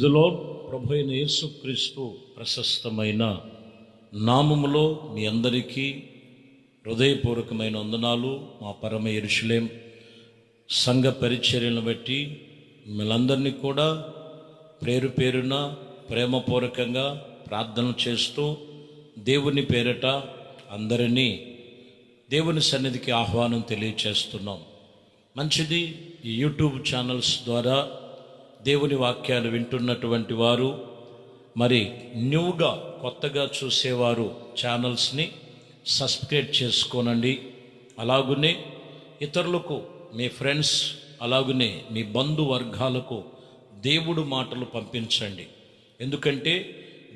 Praise the lord. ప్రభు అయిన యేసుక్రీస్తు ప్రశస్తమైన నామములో మీ అందరికీ హృదయపూర్వకమైన వందనాలు. మా పరమ యెరూషలేం సంఘ పరిచర్యలను బట్టి మిమ్మల్ందరినీ కూడా పేరు పేరున ప్రేమపూర్వకంగా ప్రార్థన చేస్తూ దేవుని పేరట అందరినీ దేవుని సన్నిధికి ఆహ్వానం తెలియచేస్తున్నాం. మంచిది. ఈ యూట్యూబ్ ఛానల్స్ ద్వారా దేవుని వాక్యాలు వింటున్నటువంటి వారు, మరి న్యూగా కొత్తగా చూసేవారు ఛానల్స్ని సబ్స్క్రైబ్ చేసుకోనండి. అలాగునే ఇతరులకు, మీ ఫ్రెండ్స్, అలాగునే మీ బంధువర్గాలకు దేవుడు మాటలు పంపించండి. ఎందుకంటే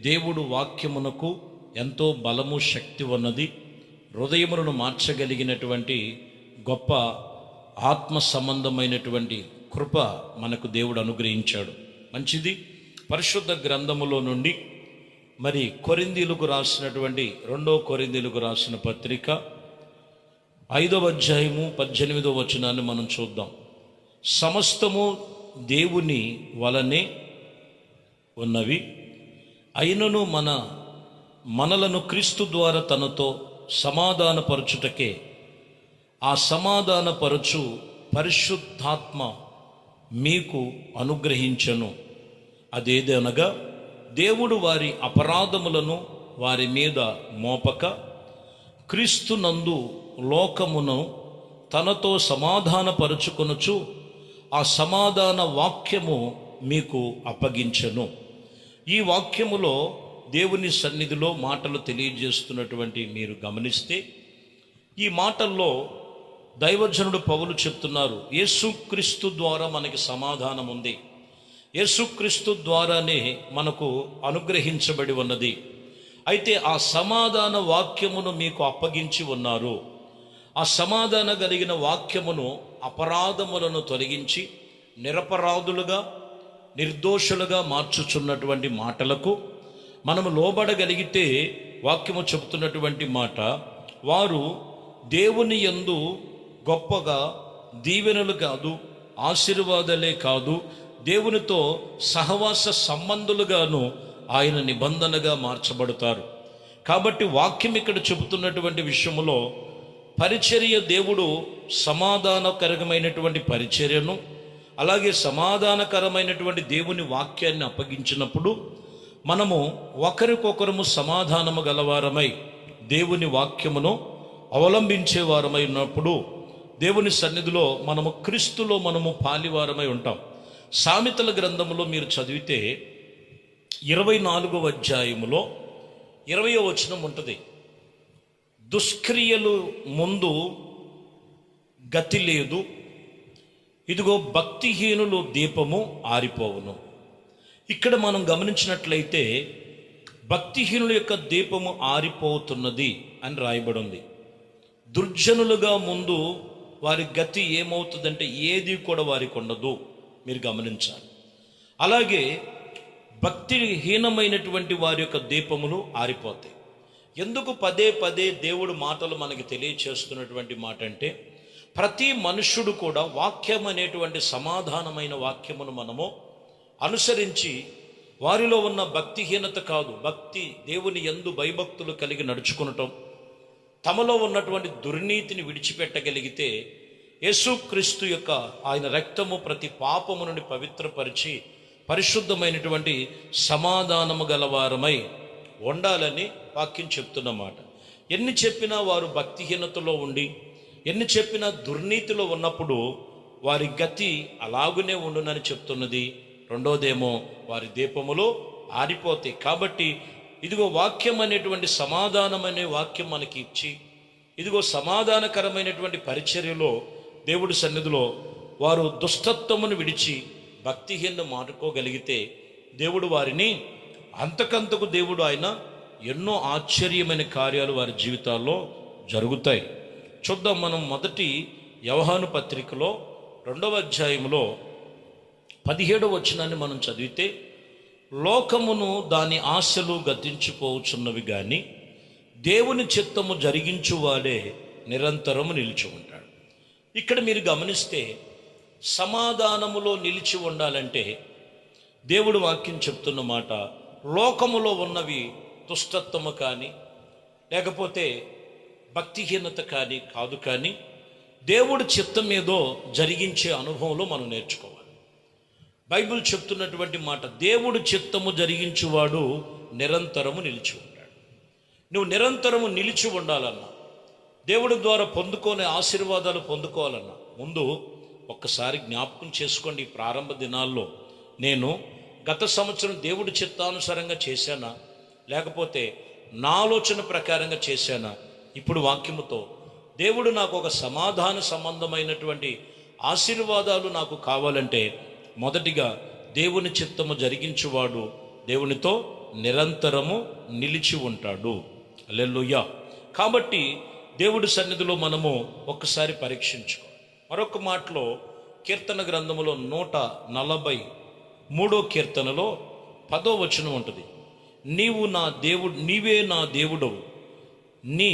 దేవుడు వాక్యమునకు ఎంతో బలము, శక్తి ఉన్నది. హృదయములను మార్చగలిగినటువంటి గొప్ప ఆత్మ సంబంధమైనటువంటి కృప మనకు దేవుడు అనుగ్రహించాడు. మంచిది. పరిశుద్ధ గ్రంథములో నుండి మరి కొరింథీయులకు రాసినటువంటి 2 కొరింథీయులకు రాసిన పత్రిక 5వ అధ్యాయము 18వ వచనాన్ని మనం చూద్దాం. సమస్తము దేవుని వలనే ఉన్నవి, అయినను మనలను క్రీస్తు ద్వారా తనతో సమాధానపరచుటకే ఆ సమాధానపరచు పరిశుద్ధాత్మ మీకు అనుగ్రహించను. అదేదనగా దేవుడు వారి అపరాధములను వారి మీద మోపక క్రీస్తునందు లోకమును తనతో సమాధానపరచుకొనుచు ఆ సమాధాన వాక్యము మీకు అప్పగించెను. ఈ వాక్యములో దేవుని సన్నిధిలో మాటలు తెలియజేస్తున్నటువంటి మీరు గమనిస్తే, ఈ మాటల్లో దైవజనుడు పౌలు చెప్తున్నారు, యేసుక్రీస్తు ద్వారా మనకి సమాధానం ఉంది, యేసుక్రీస్తు ద్వారానే మనకు అనుగ్రహించబడి ఉన్నది. అయితే ఆ సమాధాన వాక్యమును మీకు అప్పగించి ఉన్నారు. ఆ సమాధాన కలిగిన వాక్యమును అపరాధములను తొలగించి నిరపరాధులుగా, నిర్దోషులుగా మార్చుచున్నటువంటి మాటలకు మనము లోబడగలిగితే, వాక్యము చెబుతున్నటువంటి మాట, వారు దేవుని యందు గొప్పగా దీవెనలు కాదు, ఆశీర్వాదాలే కాదు, దేవునితో సహవాస సంబంధులుగాను ఆయన నిబంధనగా మార్చబడతారు. కాబట్టి వాక్యం ఇక్కడ చెబుతున్నటువంటి విషయంలో పరిచర్య, దేవుడు సమాధానకరమైనటువంటి పరిచర్యను, అలాగే సమాధానకరమైనటువంటి దేవుని వాక్యాన్ని అప్పగించినప్పుడు మనము ఒకరికొకరము సమాధానము గలవారమై దేవుని వాక్యమును అవలంబించే వారమై ఉన్నప్పుడు దేవుని సన్నిధిలో మనము క్రీస్తులో మనము పాలివారమై ఉంటాం. సామెతల గ్రంథములో మీరు చదివితే 24వ అధ్యాయములో 20వ వచనం ఉంటుంది. దుష్క్రియలు ముందు గతి లేదు, ఇదిగో భక్తిహీనులు దీపము ఆరిపోవును. ఇక్కడ మనం గమనించినట్లయితే భక్తిహీనుల యొక్క దీపము ఆరిపోతున్నది అని రాయబడి ఉంది. దుర్జనులుగా ముందు వారి గతి ఏమవుతుందంటే ఏది కూడా వారికి ఉండదు. మీరు గమనించాలి. అలాగే భక్తిహీనమైనటువంటి వారి యొక్క దీపములు ఆరిపోతాయి. ఎందుకు పదే పదే దేవుడు మాటలు మనకి తెలియచేస్తున్నటువంటి మాట అంటే, ప్రతి మనుష్యుడు కూడా వాక్యం అనేటువంటి సమాధానమైన వాక్యమును మనము అనుసరించి వారిలో ఉన్న భక్తిహీనత కాదు, భక్తి, దేవుని యందు భయభక్తులు కలిగి నడుచుకునటం, తమలో ఉన్నటువంటి దుర్నీతిని విడిచిపెట్టగలిగితే యేసుక్రీస్తు యొక్క ఆయన రక్తము ప్రతి పాపము నుండి పవిత్రపరిచి పరిశుద్ధమైనటువంటి సమాధానము గలవారమై ఉండాలని వాక్యం చెప్తున్నమాట. ఎన్ని చెప్పినా వారు భక్తిహీనతలో ఉండి, ఎన్ని చెప్పినా దుర్నీతిలో ఉన్నప్పుడు వారి గతి అలాగునే ఉండునని చెప్తున్నది. రెండోదేమో వారి దీపములు ఆరిపోతాయి. కాబట్టి ఇదిగో వాక్యం అనేటువంటి సమాధానం అనే వాక్యం మనకి ఇచ్చి, ఇదిగో సమాధానకరమైనటువంటి పరిచర్యలో దేవుడి సన్నిధిలో వారు దుష్టత్వమును విడిచి భక్తిహీనం మారుకోగలిగితే దేవుడు వారిని అంతకంతకు దేవుడు ఆయన ఎన్నో ఆశ్చర్యమైన కార్యాలు వారి జీవితాల్లో జరుగుతాయి. చూద్దాం. మనం మొదటి యోహాను పత్రికలో 2వ అధ్యాయంలో 17వ వచనాన్ని మనం చదివితే, లోకమును దాని ఆశలు గతించిపోవచ్చున్నవి కానీ దేవుని చిత్తము జరిగించువాడే నిరంతరము నిలిచి ఉంటాడు. ఇక్కడ మీరు గమనిస్తే, సమాధానములో నిలిచి ఉండాలంటే దేవుడు వాక్యం చెప్తున్న మాట, లోకములో ఉన్నవి దుష్టత్వము కానీ లేకపోతే భక్తిహీనత కానీ కాదు, కానీ దేవుడు చిత్తం ఏదో జరిగించే అనుభవంలో మనం నేర్చుకోవాలి. బైబిల్ చెప్తున్నటువంటి మాట, దేవుడు చిత్తము జరిగించువాడు నిరంతరము నిలిచి ఉంటాడు. నువ్వు నిరంతరము నిలిచి ఉండాలన్నా, దేవుడి ద్వారా పొందుకునే ఆశీర్వాదాలు పొందుకోవాలన్నా ముందు ఒక్కసారి జ్ఞాపకం చేసుకోండి. ఈ ప్రారంభ దినాల్లో నేను గత సంవత్సరం దేవుడి చిత్తానుసారంగా చేశానా, లేకపోతే నా ఆలోచన ప్రకారంగా చేశానా? ఇప్పుడు వాక్యముతో దేవుడు నాకు ఒక సమాధాన సంబంధమైనటువంటి ఆశీర్వాదాలు నాకు కావాలంటే మొదటిగా దేవుని చిత్తము జరిగించువాడు దేవునితో నిరంతరము నిలిచి ఉంటాడు. హల్లెలూయా. కాబట్టి దేవుడి సన్నిధిలో మనము ఒక్కసారి పరీక్షించుకోవాలి. మరొక మాటలో కీర్తన గ్రంథములో 143 కీర్తనలో 10వ వచనం ఉంటుంది, నీవే నా దేవుడవు, నీ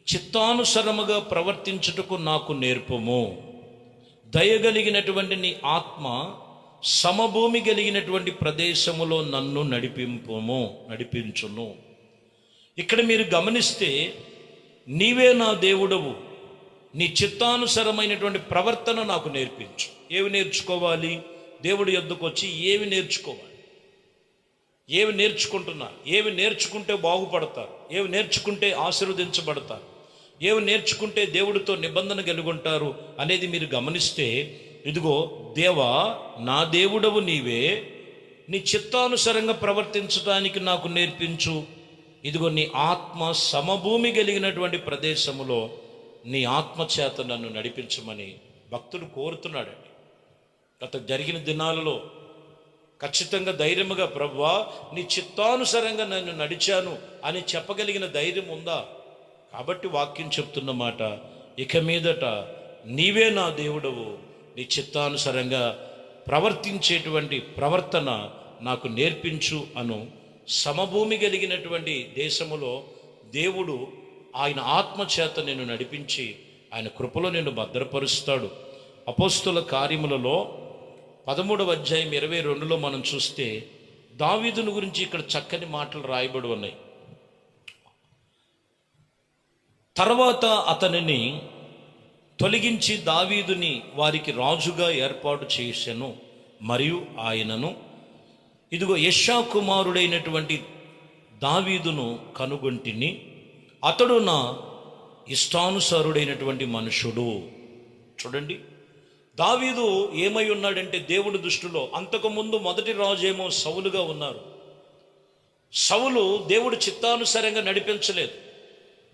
చిత్తానుసరముగా ప్రవర్తించుటకు నాకు నేర్పము. దయగలిగినటువంటి నీ ఆత్మ సమభూమి కలిగినటువంటి ప్రదేశములో నన్ను నడిపించును. ఇక్కడ మీరు గమనిస్తే, నీవే నా దేవుడవు, నీ చిత్తానుసరమైనటువంటి ప్రవర్తన నాకు నేర్పించు. ఏవి నేర్చుకోవాలి? దేవుడి యొద్దకు వచ్చి ఏవి నేర్చుకోవాలి? ఏవి నేర్చుకుంటున్నా? ఏవి నేర్చుకుంటే బాగుపడతారు? ఏవి నేర్చుకుంటే ఆశీర్వదించబడతారు? ఏవి నేర్చుకుంటే దేవుడితో నిబంధన కలిగి ఉంటారు అనేది మీరు గమనిస్తే, ఇదిగో దేవా నా దేవుడవు నీవే, నీ చిత్తానుసరంగా ప్రవర్తించడానికి నాకు నేర్పించు. ఇదిగో నీ ఆత్మ సమభూమి కలిగినటువంటి ప్రదేశములో నీ ఆత్మ చేత నన్ను నడిపించమని భక్తుడు కోరుతున్నాడండి. గత జరిగిన దినాలలో ఖచ్చితంగా ధైర్యముగా, ప్రభువా నీ చిత్తానుసరంగా నన్ను నడిచాను అని చెప్పగలిగిన ధైర్యం ఉందా? కాబట్టి వాక్యం చెప్తున్న మాట, ఇక మీదట నీవే నా దేవుడవు, నీ చిత్తానుసరంగా ప్రవర్తించేటువంటి ప్రవర్తన నాకు నేర్పించు అను. సమభూమి కలిగినటువంటి దేశములో దేవుడు ఆయన ఆత్మ చేత నేను నడిపించి ఆయన కృపలో నేను భద్రపరుస్తాడు. అపోస్తుల కార్యములలో 13వ అధ్యాయం 22లో మనం చూస్తే దావీదును గురించి ఇక్కడ చక్కని మాటలు రాయబడి ఉన్నాయి. తర్వాత అతనిని తొలగించి దావీదుని వారికి రాజుగా ఏర్పాటు చేసెను, మరియు ఆయనను ఇదిగో యెషయా కుమారుడైనటువంటి దావీదును కనుగొంటిని, అతడు నా ఇష్టానుసారుడైనటువంటి మనుషుడు. చూడండి, దావీదు ఏమై ఉన్నాడంటే దేవుడి దృష్టిలో అంతకుముందు మొదటి రాజేమో సౌలుగా ఉన్నారు. సౌలు దేవుడి చిత్తానుసారంగా నడిపించలేదు,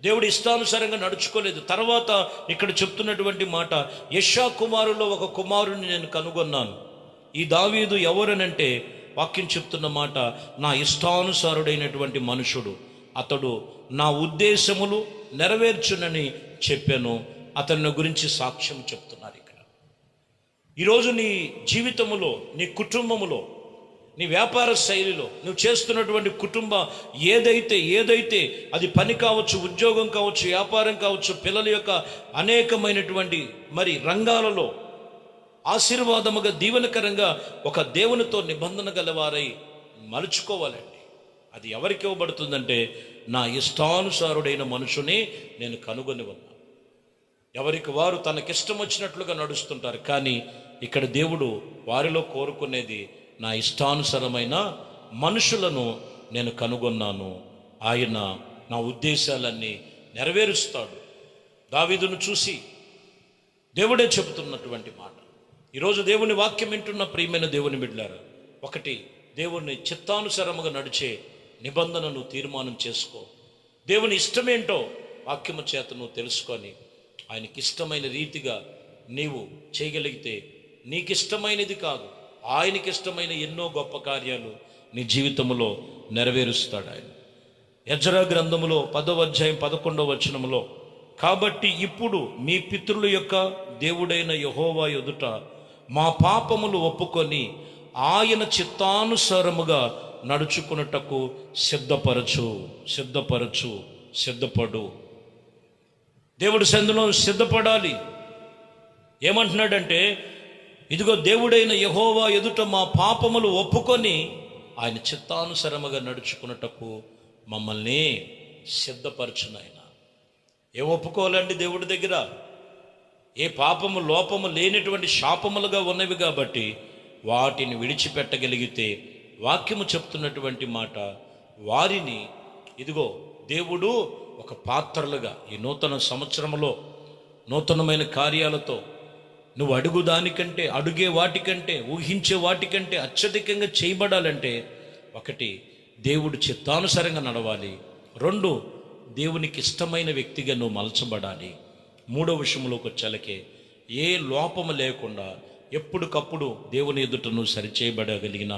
దేవుడి ఇష్టానుసారంగా నడుచుకోలేదు. తర్వాత ఇక్కడ చెప్తున్నటువంటి మాట, యెషయా కుమారులో ఒక కుమారుని నేను కనుగొన్నాను. ఈ దావీదు ఎవరనంటే వాక్యం చెప్తున్న మాట, నా ఇష్టానుసారుడైనటువంటి మనుషుడు, అతడు నా ఉద్దేశములు నెరవేర్చునని చెప్పాను. అతని గురించి సాక్ష్యం చెప్తున్నారు ఇక్కడ. ఈరోజు నీ జీవితములో, నీ కుటుంబములో, నీ వ్యాపార శైలిలో, నువ్వు చేస్తున్నటువంటి కుటుంబ ఏదైతే అది పని కావచ్చు, ఉద్యోగం కావచ్చు, వ్యాపారం కావచ్చు, పిల్లల యొక్క అనేకమైనటువంటి మరి రంగాలలో ఆశీర్వాదముగా దీవెనకరంగా ఒక దేవునితో నిబంధన గలవారై మలుచుకోవాలండి. అది ఎవరికి ఇవ్వబడుతుందంటే, నా ఇష్టానుసారుడైన మనుషుని నేను కనుగొని ఉన్నాను. ఎవరికి వారు తనకిష్టం వచ్చినట్లుగా నడుస్తుంటారు, కానీ ఇక్కడ దేవుడు వారిలో కోరుకునేది, నా ఇష్టానుసారమైన మనుషులను నేను కనుగొన్నాను, ఆయన నా ఉద్దేశాలన్నీ నెరవేరుస్తాడు. దావీదును చూసి దేవుడే చెబుతున్నటువంటి మాట. ఈరోజు దేవుని వాక్యం వింటున్న ప్రియమైన దేవుని బిడ్డలారా, ఒకటి, దేవుని చిత్తానుసారముగా నడిచే నిబంధనను తీర్మానం చేసుకో. దేవుని ఇష్టమేంటో వాక్యము చేత నువ్వు తెలుసుకొని ఆయనకి ఇష్టమైన రీతిగా నీవు చేయగలిగితే, నీకు ఇష్టమైనది కాదు, ఆయనకి ఇష్టమైన ఎన్నో గొప్ప కార్యాలు నీ జీవితంలో నెరవేరుస్తాడు ఆయన. ఎజ్రా గ్రంథములో 10వ అధ్యాయం 11వ వచనములో, కాబట్టి ఇప్పుడు మీ పితరుల యొక్క దేవుడైన యెహోవా ఎదుట మా పాపములు ఒప్పుకొని ఆయన చిత్తానుసారముగా నడుచుకున్నటకు సిద్ధపడు. దేవుడి సందులో సిద్ధపడాలి. ఏమంటున్నాడంటే, ఇదిగో దేవుడైన యెహోవా ఎదుట మా పాపములు ఒప్పుకొని ఆయన చిత్తానుసరముగా నడుచుకున్నటకు మమ్మల్ని సిద్ధపరచునాయన. ఏం ఒప్పుకోవాలండి దేవుడి దగ్గర? ఏ పాపము లోపము లేనిటువంటి శాపములుగా ఉన్నవి కాబట్టి వాటిని విడిచిపెట్టగలిగితే వాక్యము చెప్తున్నటువంటి మాట, వారిని ఇదిగో దేవుడు ఒక పాత్రలుగా ఈ నూతన సంవత్సరంలో నూతనమైన కార్యాలతో నువ్వు అడుగు దానికంటే, అడుగే వాటికంటే, ఊహించే వాటికంటే అత్యధికంగా చేయబడాలంటే, ఒకటి దేవుడు చిత్తానుసారంగా నడవాలి, రెండు దేవునికి ఇష్టమైన వ్యక్తిగా నువ్వు మలచబడాలి, మూడో విషయంలోకి వచ్చాలకే ఏ లోపము లేకుండా ఎప్పటికప్పుడు దేవుని ఎదుట నువ్వు సరిచేయబడగలిగిన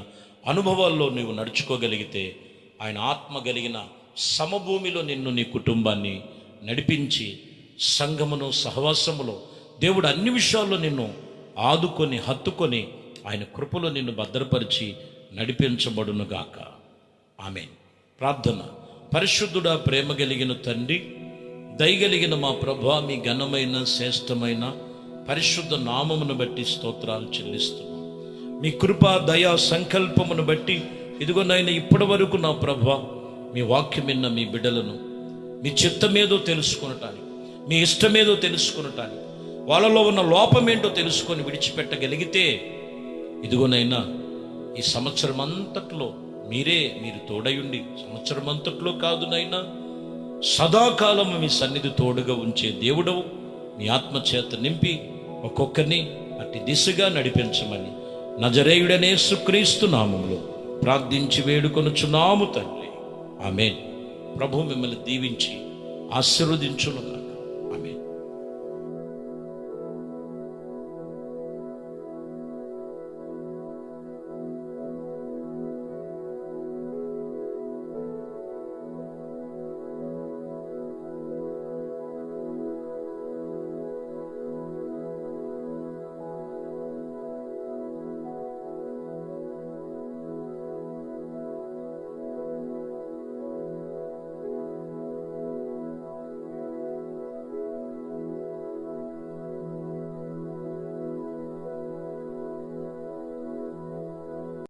అనుభవాల్లో నువ్వు నడుచుకోగలిగితే ఆయన ఆత్మ కలిగిన సమభూమిలో నిన్ను, నీ కుటుంబాన్ని నడిపించి సంఘమును సహవాసములో దేవుడు అన్ని విషయాల్లో నిన్ను ఆదుకొని హత్తుకొని ఆయన కృపలో నిన్ను భద్రపరిచి నడిపించబడునుగాక. ఆమేన్. ప్రార్థన. పరిశుద్ధుడా, ప్రేమ కలిగిన తండ్రి, దయగలిగిన మా ప్రభువా, మీ ఘనమైన శ్రేష్టమైన పరిశుద్ధ నామమును బట్టి స్తోత్రాలు చెల్లిస్తున్నాం. మీ కృపా దయా సంకల్పమును బట్టి ఇదిగో నాయన ఇప్పటి వరకు నా ప్రభువా మీ వాక్యం విన్న మీ బిడ్డలను మీ చిత్తమేదో తెలుసుకొనటానికి, మీ ఇష్టమేదో తెలుసుకొనటానికి, వాళ్ళలో ఉన్న లోపమేంటో తెలుసుకొని విడిచిపెట్టగలిగితే ఇదిగోనైనా ఈ సంవత్సరం అంతట్లో మీరు తోడయుండి, సంవత్సరం అంతట్లో కాదునైనా సదాకాలం మీ సన్నిధి తోడుగా ఉంచే దేవుడవు మీ ఆత్మచేత నింపి ఒక్కొక్కరిని అట్టి దిశగా నడిపించమని నజరేయుడనే యేసుక్రీస్తు నామములో ప్రార్థించి వేడుకొనుచున్నాము తండ్రి. ఆమేన్. ప్రభు మిమ్మల్ని దీవించి ఆశీర్వదించునుగాక.